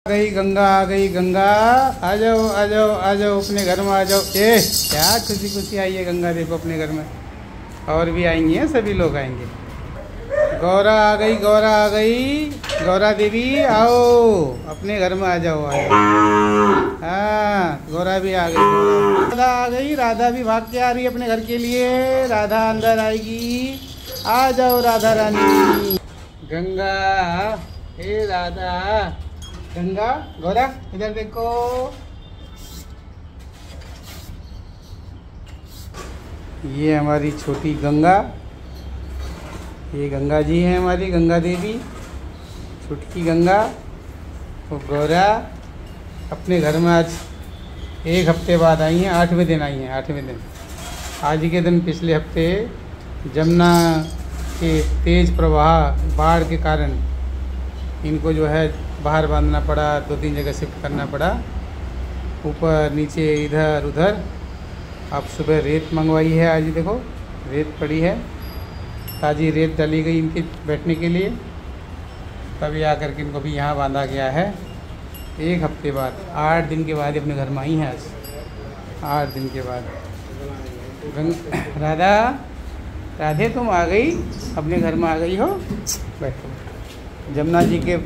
आ गई गंगा। आ जाओ आ जाओ आ जाओ, अपने घर में आ जाओ। क्या खुशी खुशी आई है गंगा, देखो अपने घर में। और भी आएंगी हैं, सभी लोग आएंगे। गौरा आ गई, गौरा आ गई। गौरा देवी आओ, अपने घर में आ जाओ आ जाओ। हाँ, गौरा भी आ गई। राधा आ गई, राधा भी भाग के आ रही है अपने घर के लिए। राधा अंदर आएगी, आ जाओ राधा रानी। गंगा, हे राधा। गंगा, गौरा इधर देखो। ये हमारी छोटी गंगा, ये गंगा जी हैं हमारी, गंगा देवी, छुटकी गंगा। और गौरा अपने घर में आज 1 हफ्ते बाद आई हैं, 8वें दिन आई हैं, 8वें दिन। आज के दिन पिछले हफ्ते जमुना के तेज़ प्रवाह बाढ़ के कारण इनको जो है बाहर बांधना पड़ा, 2-3 जगह शिफ्ट करना पड़ा, ऊपर नीचे इधर उधर। अब सुबह रेत मंगवाई है, आज देखो रेत पड़ी है, ताज़ी रेत डाली गई इनके बैठने के लिए। तभी आकर के इनको भी यहाँ बांधा गया है। 1 हफ्ते बाद, 8 दिन के बाद अपने घर में आई हैं आज, 8 दिन के बाद। राधा, राधे तुम आ गई, अपने घर में आ गई हो। बैठो, जमुना जी के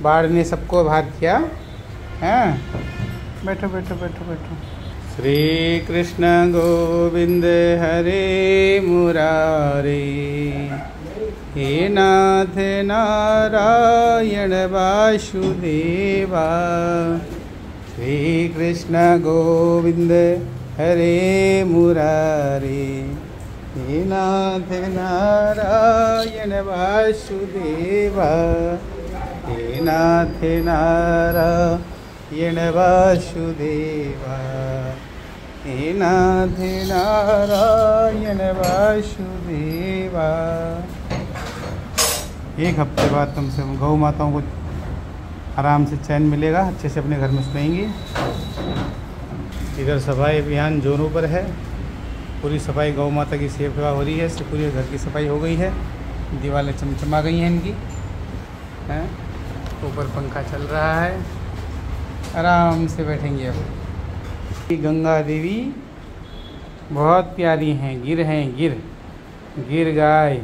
बाढ़ ने सबको बाहर किया है। बैठो बैठो बैठो बैठो। श्री कृष्ण गोविंद हरे मुरारे, हे नाथ नारायण वासुदेवा। श्री कृष्ण गोविंद हरे मुरारे, हे नाथ नारायण वासुदेवा। हे नाथ नारायण वासुदेवा, हे नाथ नारायण वासुदेवा। 1 हफ्ते बाद तुमसे गौ माताओं को आराम से चैन मिलेगा, अच्छे से अपने घर में सोएंगी। इधर सफाई अभियान जोरों पर है, पूरी सफाई गौ माता की सेवा हो रही है। पूरे घर की सफाई हो गई है, दीवारें चमचमा गई हैं इनकी, हैं। ऊपर पंखा चल रहा है, आराम से बैठेंगे अब। गंगा देवी बहुत प्यारी हैं, गिर हैं, गिर गिर गाय।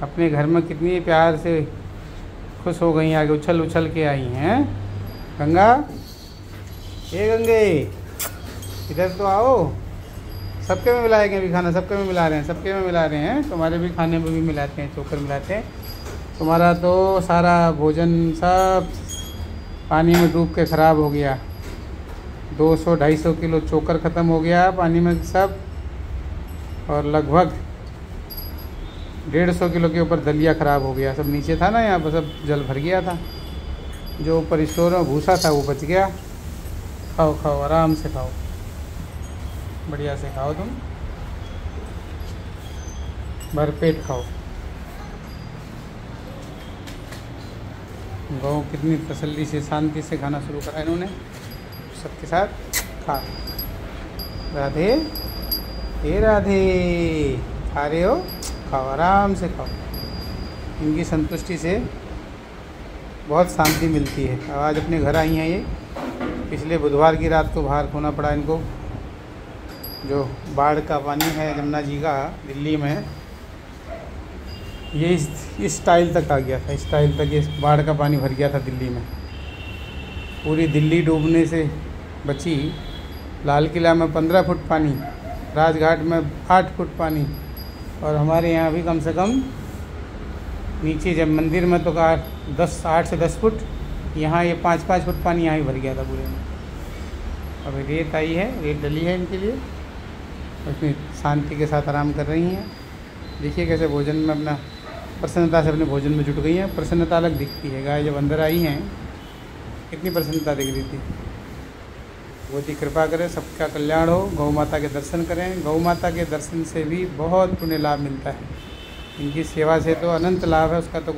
अपने घर में कितनी प्यार से खुश हो गई, आगे उछल उछल के आई हैं। गंगा, ए गंगे इधर तो आओ। सबके में मिलाएंगे अभी खाना, सबके में मिला रहे हैं, सबके में मिला रहे हैं। तुम्हारे भी खाने में भी मिलाते हैं, चोकर मिलाते हैं। तुम्हारा तो सारा भोजन सब पानी में डूब के ख़राब हो गया। 200-250 किलो चोकर ख़त्म हो गया पानी में सब, और लगभग 150 किलो के ऊपर दलिया ख़राब हो गया। सब नीचे था ना, यहाँ पर सब जल भर गया था। जो ऊपर स्टोर में भूसा था वो बच गया। खाओ खाओ, आराम से खाओ, बढ़िया से खाओ, तुम भरपेट खाओ। गौ कितनी तसल्ली से, शांति से खाना शुरू करा इन्होंने, सबके साथ खा। राधे, हे राधे, खा रहे हो, खाओ, आराम से खाओ। इनकी संतुष्टि से बहुत शांति मिलती है। अब आज अपने घर आई हैं ये। पिछले बुधवार की रात को बाहर खोना पड़ा इनको। जो बाढ़ का पानी है जमुना जी का दिल्ली में, ये इस टाइल तक आ गया था, इस टाइल तक ये बाढ़ का पानी भर गया था दिल्ली में। पूरी दिल्ली डूबने से बची। लाल किला में 15 फुट पानी, राजघाट में 8 फुट पानी, और हमारे यहाँ भी कम से कम नीचे जब मंदिर में तो 8 से 10 फुट, यहाँ ये 5-5 फुट पानी यहाँ ही भर गया था पूरे में। अभी रेत आई है, रेत डली है इनके लिए, अपनी शांति के साथ आराम कर रही हैं। देखिए कैसे भोजन में अपना प्रसन्नता से अपने भोजन में जुट गई हैं। प्रसन्नता अलग दिखती है। गाय जब अंदर आई हैं कितनी प्रसन्नता दिख रही थी। वो जी कृपा करें, सबका कल्याण हो। गौ माता के दर्शन करें। गौ माता के दर्शन से भी बहुत पुण्य लाभ मिलता है। इनकी सेवा से तो अनंत लाभ है, उसका तो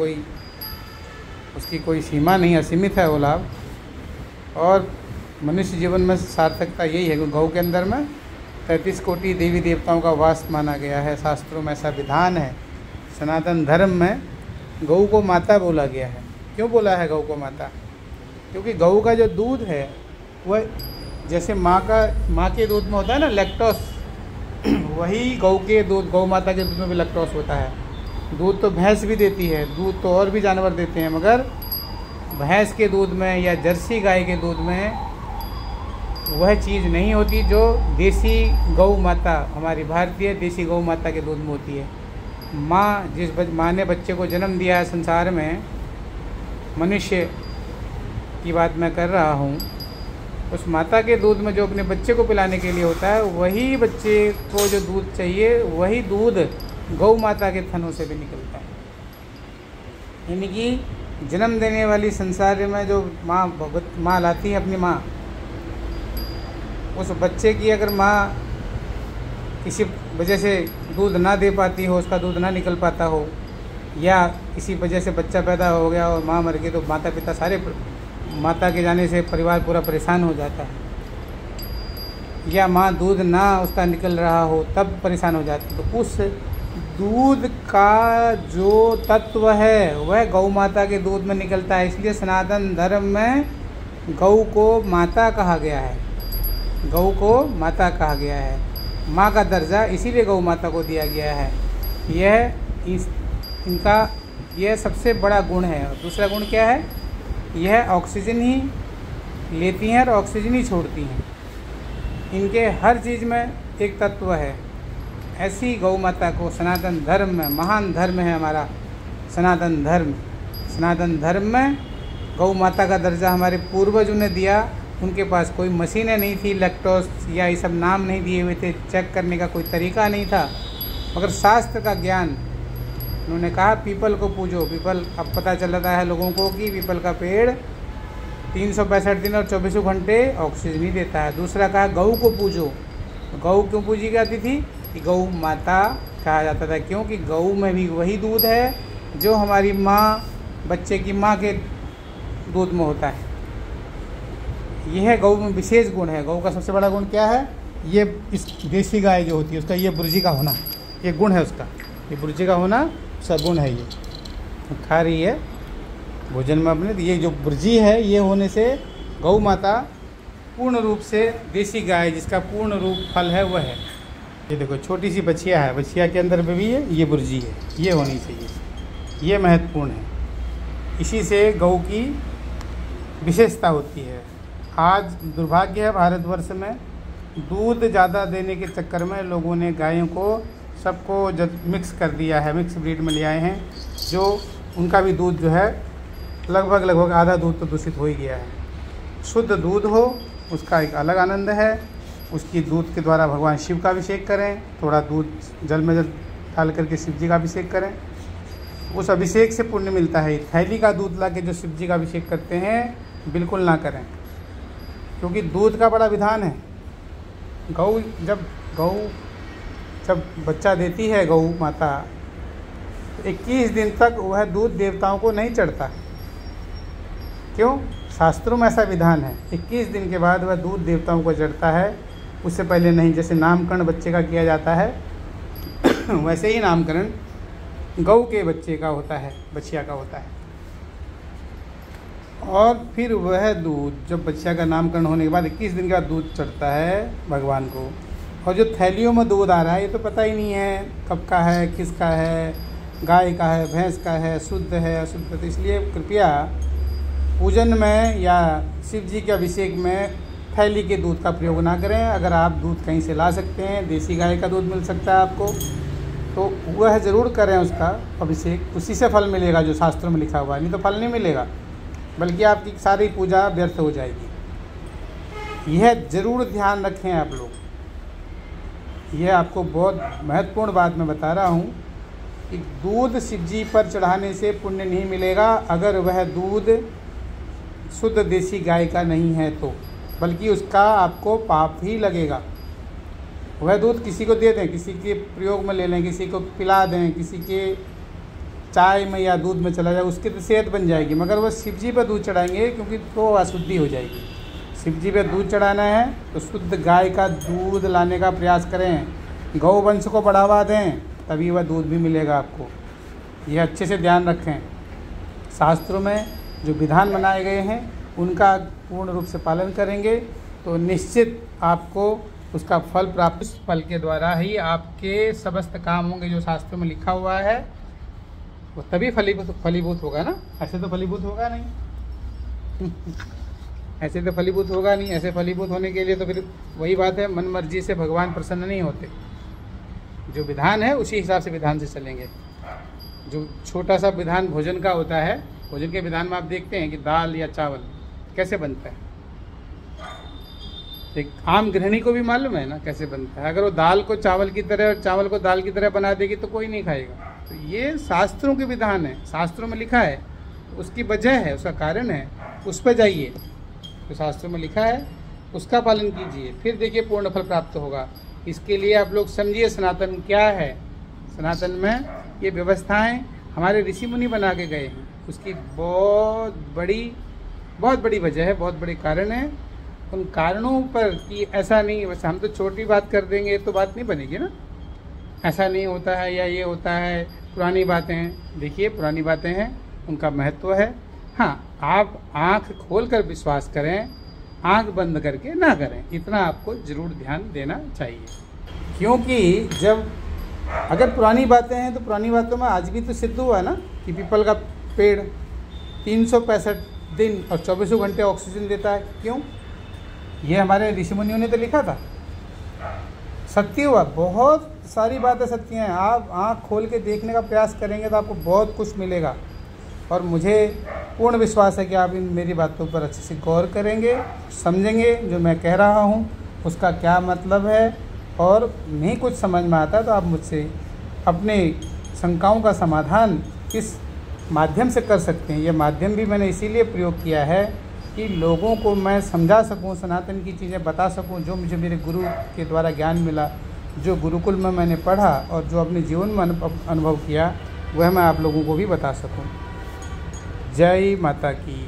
उसकी कोई सीमा नहीं, असीमित है वो लाभ। और मनुष्य जीवन में सार्थकता यही है कि गौ के अंदर में 33 कोटि देवी देवताओं का वास माना गया है। शास्त्रों में ऐसा विधान है। सनातन धर्म में गौ को माता बोला गया है। क्यों बोला है गौ को माता? क्योंकि गऊ का जो दूध है वह जैसे माँ के दूध में होता है ना लैक्टोस, वही गौ माता के दूध में भी लैक्टोस होता है। दूध तो भैंस भी देती है, दूध तो और भी जानवर देते हैं, मगर भैंस के दूध में या जर्सी गाय के दूध में वह चीज़ नहीं होती जो देसी गौ माता, हमारी भारतीय देसी गौ माता के दूध में होती है। माँ ने बच्चे को जन्म दिया है संसार में, मनुष्य की बात मैं कर रहा हूँ, उस माता के दूध में जो अपने बच्चे को पिलाने के लिए होता है, वही बच्चे को जो दूध चाहिए वही दूध गौ माता के थनों से भी निकलता है। यानी कि जन्म देने वाली संसार में जो माँ लाती है अपनी माँ, उस बच्चे की अगर माँ किसी वजह से दूध ना दे पाती हो, उसका दूध ना निकल पाता हो, या किसी वजह से बच्चा पैदा हो गया और माँ मर गई, तो माता पिता सारे, माता के जाने से परिवार पूरा परेशान हो जाता है। या माँ दूध ना उसका निकल रहा हो तब परेशान हो जाती है। तो उस दूध का जो तत्व है वह गौ माता के दूध में निकलता है। इसलिए सनातन धर्म में गौ को माता कहा गया है, गौ को माता कहा गया है। माँ का दर्जा इसीलिए गौ माता को दिया गया है। इनका यह सबसे बड़ा गुण है। और दूसरा गुण क्या है? यह ऑक्सीजन ही लेती हैं और ऑक्सीजन ही छोड़ती हैं। इनके हर चीज़ में एक तत्व है। ऐसी गौ माता को सनातन धर्म में, महान धर्म है हमारा सनातन धर्म, सनातन धर्म में गौ माता का दर्जा हमारे पूर्वजों ने दिया। उनके पास कोई मशीनें नहीं थी, लैक्टोस या ये सब नाम नहीं दिए हुए थे, चेक करने का कोई तरीका नहीं था, मगर शास्त्र का ज्ञान। उन्होंने कहा पीपल को पूजो। पीपल, अब पता चलता है लोगों को कि पीपल का पेड़ 365 दिन और 24 घंटे ऑक्सीजन ही देता है। दूसरा कहा गऊ को पूजो। गऊ क्यों पूजी जाती थी? कि गऊ माता कहा जाता था, क्योंकि गऊ में भी वही दूध है जो हमारी माँ, बच्चे की माँ के दूध में होता है। यह गऊ में विशेष गुण है। गऊ का सबसे बड़ा गुण क्या है? ये इस देसी गाय जो होती है उसका ये बुर्जी का होना, ये गुण है उसका, ये बुर्जी का होना उसका गुण है। ये खा रही है भोजन में अपने, ये जो बुर्जी है ये होने से गौ माता पूर्ण रूप से देसी गाय, जिसका पूर्ण रूप फल है वह है। ये देखो छोटी सी बछिया है, बछिया के अंदर में भी है ये बुर्जी है, ये होनी चाहिए, ये महत्वपूर्ण है। इसी से गौ की विशेषता होती है। आज दुर्भाग्य है भारतवर्ष में दूध ज़्यादा देने के चक्कर में लोगों ने गायों को सबको मिक्स कर दिया है, मिक्स ब्रीड में ले आए हैं, जो उनका भी दूध जो है लगभग आधा दूध तो दूषित हो ही गया है। शुद्ध दूध हो उसका एक अलग आनंद है। उसकी दूध के द्वारा भगवान शिव का अभिषेक करें, थोड़ा दूध जल में डाल करके शिव जी का अभिषेक करें, उस अभिषेक से पुण्य मिलता है। थैली का दूध ला के जो शिव जी का अभिषेक करते हैं बिल्कुल ना करें, क्योंकि दूध का बड़ा विधान है। गौ जब बच्चा देती है गौ माता, 21 दिन तक वह दूध देवताओं को नहीं चढ़ता। क्यों? शास्त्रों में ऐसा विधान है, 21 दिन के बाद वह दूध देवताओं को चढ़ता है, उससे पहले नहीं। जैसे नामकरण बच्चे का किया जाता है वैसे ही नामकरण गौ के बच्चे का होता है, बछिया का होता है। और फिर वह दूध जब बच्चा का नामकरण होने के बाद 21 दिन के बाद दूध चढ़ता है भगवान को। और जो थैलियों में दूध आ रहा है ये तो पता ही नहीं है कब का है, किसका है, गाय का है, भैंस का है, शुद्ध है अशुद्ध। तो इसलिए कृपया पूजन में या शिव जी के अभिषेक में थैली के दूध का प्रयोग ना करें। अगर आप दूध कहीं से ला सकते हैं, देसी गाय का दूध मिल सकता है आपको, तो वह ज़रूर करें उसका अभिषेक, उसी से फल मिलेगा जो शास्त्रों में लिखा हुआ है। नहीं तो फल नहीं मिलेगा, बल्कि आपकी सारी पूजा व्यर्थ हो जाएगी। यह ज़रूर ध्यान रखें आप लोग। यह आपको बहुत महत्वपूर्ण बात मैं बता रहा हूँ कि दूध शिव जी पर चढ़ाने से पुण्य नहीं मिलेगा अगर वह दूध शुद्ध देसी गाय का नहीं है तो, बल्कि उसका आपको पाप ही लगेगा। वह दूध किसी को दे दें, किसी के प्रयोग में ले लें, किसी को पिला दें, किसी के चाय में या दूध में चला जाए, उसकी तो सेहत बन जाएगी, मगर वह शिव जी पर दूध चढ़ाएंगे क्योंकि तो अशुद्धि हो जाएगी। शिव जी पर दूध चढ़ाना है तो शुद्ध गाय का दूध लाने का प्रयास करें, गौ वंश को बढ़ावा दें, तभी वह दूध भी मिलेगा आपको। यह अच्छे से ध्यान रखें। शास्त्रों में जो विधान बनाए गए हैं उनका पूर्ण रूप से पालन करेंगे तो निश्चित आपको उसका फल प्राप्त, उस फल के द्वारा ही आपके समस्त काम होंगे जो शास्त्रों में लिखा हुआ है, वो तभी फलीभूत होगा ना। ऐसे तो फलीभूत होगा नहीं ऐसे तो फलीभूत होगा नहीं। ऐसे फलीभूत होने के लिए तो फिर वही बात है, मन मर्जी से भगवान प्रसन्न नहीं होते। जो विधान है उसी हिसाब से विधान से चलेंगे। जो छोटा सा विधान भोजन का होता है, भोजन के विधान में आप देखते हैं कि दाल या चावल कैसे बनता है। एक आम गृहिणी को भी मालूम है ना कैसे बनता है। अगर वो दाल को चावल की तरह और चावल को दाल की तरह बना देगी तो कोई नहीं खाएगा। तो ये शास्त्रों के विधान है, शास्त्रों में लिखा है, उसकी वजह है, उसका कारण है, उस पर जाइए। तो शास्त्रों में लिखा है उसका पालन कीजिए, फिर देखिए पूर्ण फल प्राप्त होगा। इसके लिए आप लोग समझिए सनातन क्या है। सनातन में ये व्यवस्थाएं हमारे ऋषि मुनि बना के गए हैं। उसकी बहुत बड़ी वजह है, बहुत बड़े कारण है। उन कारणों पर कि ऐसा नहीं, वैसे हम तो छोटी बात कर देंगे तो बात नहीं बनेगी ना। ऐसा नहीं होता है या ये होता है, पुरानी बातें हैं। देखिए पुरानी बातें हैं, उनका महत्व है। हाँ, आप आँख खोल कर विश्वास करें, आँख बंद करके ना करें, इतना आपको ज़रूर ध्यान देना चाहिए। क्योंकि जब अगर पुरानी बातें हैं तो पुरानी बातों में आज भी तो सिद्ध हुआ ना कि पीपल का पेड़ 365 दिन और 24 घंटे ऑक्सीजन देता है। क्यों? ये हमारे ऋषि मुनियों ने तो लिखा था, सत्य हुआ। बहुत सारी बातें सत्य हैं। आप आँख खोल के देखने का प्रयास करेंगे तो आपको बहुत कुछ मिलेगा। और मुझे पूर्ण विश्वास है कि आप इन मेरी बातों पर अच्छे से गौर करेंगे, समझेंगे जो मैं कह रहा हूँ उसका क्या मतलब है। और नहीं कुछ समझ में आता तो आप मुझसे अपने शंकाओं का समाधान इस माध्यम से कर सकते हैं। यह माध्यम भी मैंने इसीलिए प्रयोग किया है कि लोगों को मैं समझा सकूं, सनातन की चीज़ें बता सकूं, जो मुझे मेरे गुरु के द्वारा ज्ञान मिला, जो गुरुकुल में मैंने पढ़ा और जो अपने जीवन में अनुभव किया, वह मैं आप लोगों को भी बता सकूं। जय माता की।